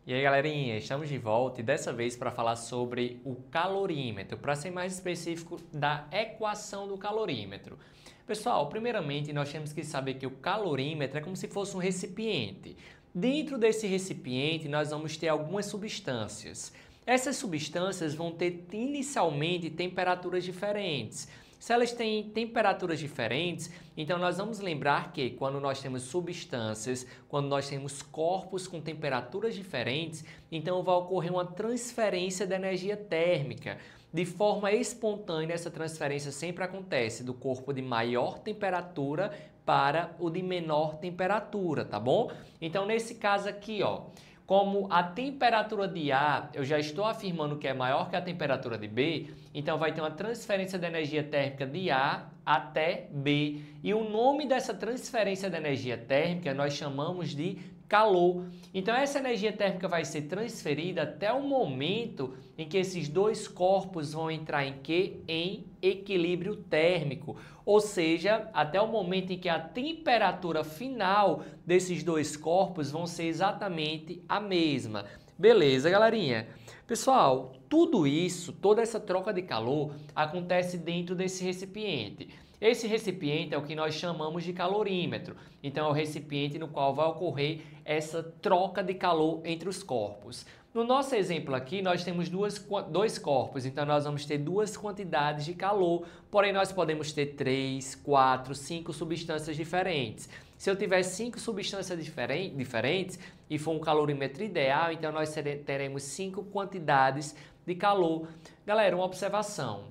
E aí, galerinha, estamos de volta e dessa vez para falar sobre o calorímetro, para ser mais específico da equação do calorímetro. Pessoal, primeiramente nós temos que saber que o calorímetro é como se fosse um recipiente. Dentro desse recipiente nós vamos ter algumas substâncias. Essas substâncias vão ter inicialmente temperaturas diferentes. Se elas têm temperaturas diferentes, então nós vamos lembrar que quando nós temos substâncias, quando nós temos corpos com temperaturas diferentes, então vai ocorrer uma transferência de energia térmica. De forma espontânea, essa transferência sempre acontece do corpo de maior temperatura para o de menor temperatura, tá bom? Então, nesse caso aqui, ó, como a temperatura de A, eu já estou afirmando que é maior que a temperatura de B, então vai ter uma transferência de energia térmica de A até B. E o nome dessa transferência de energia térmica nós chamamos de calor. Então essa energia térmica vai ser transferida até o momento em que esses dois corpos vão entrar em quê? Em equilíbrio térmico. Ou seja, até o momento em que a temperatura final desses dois corpos vão ser exatamente a mesma. Beleza, galerinha? Pessoal, tudo isso, toda essa troca de calor acontece dentro desse recipiente. Esse recipiente é o que nós chamamos de calorímetro. Então, é o recipiente no qual vai ocorrer essa troca de calor entre os corpos. No nosso exemplo aqui, nós temos dois corpos, então nós vamos ter duas quantidades de calor, porém nós podemos ter 3, 4, 5 substâncias diferentes. Se eu tiver 5 substâncias diferentes e for um calorímetro ideal, então nós teremos 5 quantidades de calor. Galera, uma observação.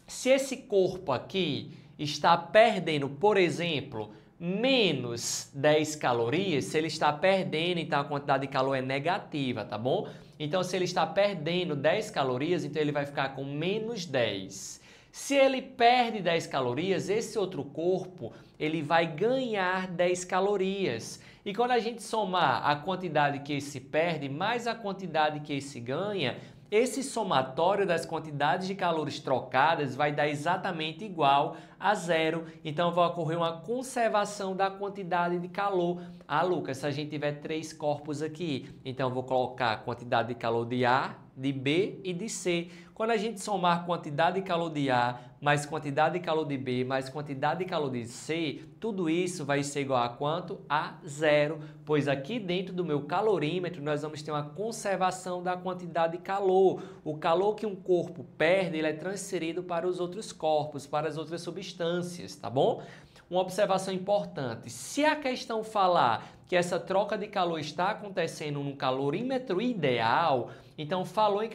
Se esse corpo aqui está perdendo, por exemplo, menos 10 calorias, se ele está perdendo, então a quantidade de calor é negativa, tá bom? Então, se ele está perdendo 10 calorias, então ele vai ficar com menos 10. Se ele perde 10 calorias, esse outro corpo, ele vai ganhar 10 calorias. E quando a gente somar a quantidade que esse perde mais a quantidade que esse ganha, esse somatório das quantidades de calores trocadas vai dar exatamente igual a zero. Então, vai ocorrer uma conservação da quantidade de calor. Ah, Lucas, se a gente tiver 3 corpos aqui, então vou colocar a quantidade de calor de A, de B e de C. Quando a gente somar quantidade de calor de A, mais quantidade de calor de B, mais quantidade de calor de C, tudo isso vai ser igual a quanto? A zero, pois aqui dentro do meu calorímetro nós vamos ter uma conservação da quantidade de calor. O calor que um corpo perde, ele é transferido para os outros corpos, para as outras substâncias, tá bom? Uma observação importante, se a questão falar que essa troca de calor está acontecendo num calorímetro ideal, então falou em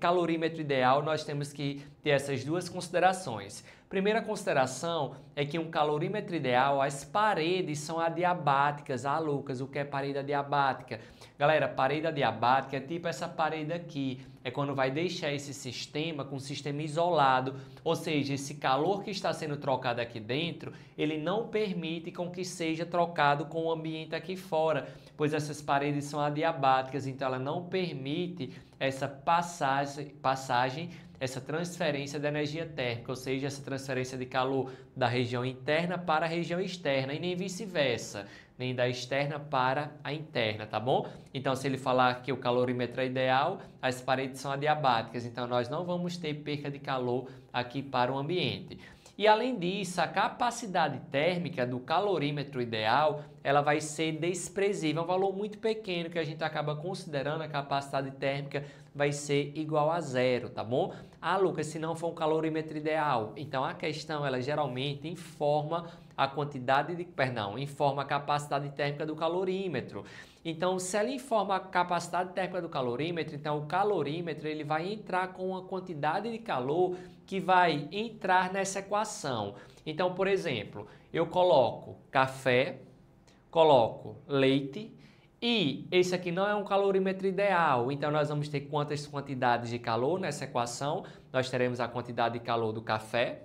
calorímetro ideal, nós temos que ter essas duas considerações. Primeira consideração é que um calorímetro ideal, as paredes são adiabáticas. Ah, Lucas, o que é parede adiabática? Galera, parede adiabática é tipo essa parede aqui. É quando vai deixar esse sistema com um sistema isolado, ou seja, esse calor que está sendo trocado aqui dentro, ele não permite com que seja trocado com o ambiente aqui fora, pois essas paredes são adiabáticas, então ela não permite essa passagem, essa transferência de energia térmica, ou seja, essa transferência de calor da região interna para a região externa e nem vice-versa, nem da externa para a interna, tá bom? Então, se ele falar que o calorímetro é ideal, as paredes são adiabáticas, então nós não vamos ter perca de calor aqui para o ambiente. E além disso, a capacidade térmica do calorímetro ideal, ela vai ser desprezível, é um valor muito pequeno que a gente acaba considerando a capacidade térmica vai ser igual a zero, tá bom? Ah, Lucas, se não for um calorímetro ideal, então a questão, ela geralmente informa a informa a capacidade térmica do calorímetro. Então, se ela informa a capacidade térmica do calorímetro, então o calorímetro ele vai entrar com uma quantidade de calor que vai entrar nessa equação. Então, por exemplo, eu coloco café, coloco leite e esse aqui não é um calorímetro ideal, então nós vamos ter quantas quantidades de calor nessa equação? Nós teremos a quantidade de calor do café,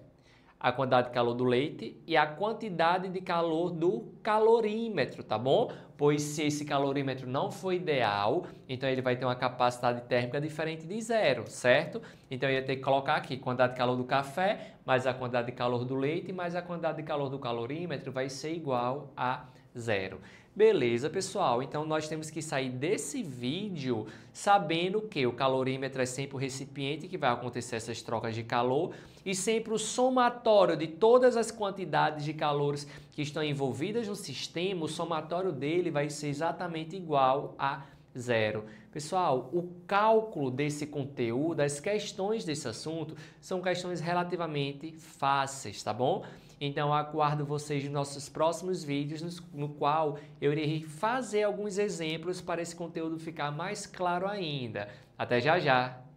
a quantidade de calor do leite e a quantidade de calor do calorímetro, tá bom? Pois se esse calorímetro não for ideal, então ele vai ter uma capacidade térmica diferente de zero, certo? Então eu ia ter que colocar aqui quantidade de calor do café, mais a quantidade de calor do leite, mais a quantidade de calor do calorímetro vai ser igual a zero. Beleza, pessoal? Então nós temos que sair desse vídeo sabendo que o calorímetro é sempre o recipiente que vai acontecer essas trocas de calor e sempre o somatório de todas as quantidades de calores que estão envolvidas no sistema, o somatório dele vai ser exatamente igual a zero. Pessoal, o cálculo desse conteúdo, as questões desse assunto, são questões relativamente fáceis, tá bom? Então, aguardo vocês nos nossos próximos vídeos, no qual eu irei fazer alguns exemplos para esse conteúdo ficar mais claro ainda. Até já já!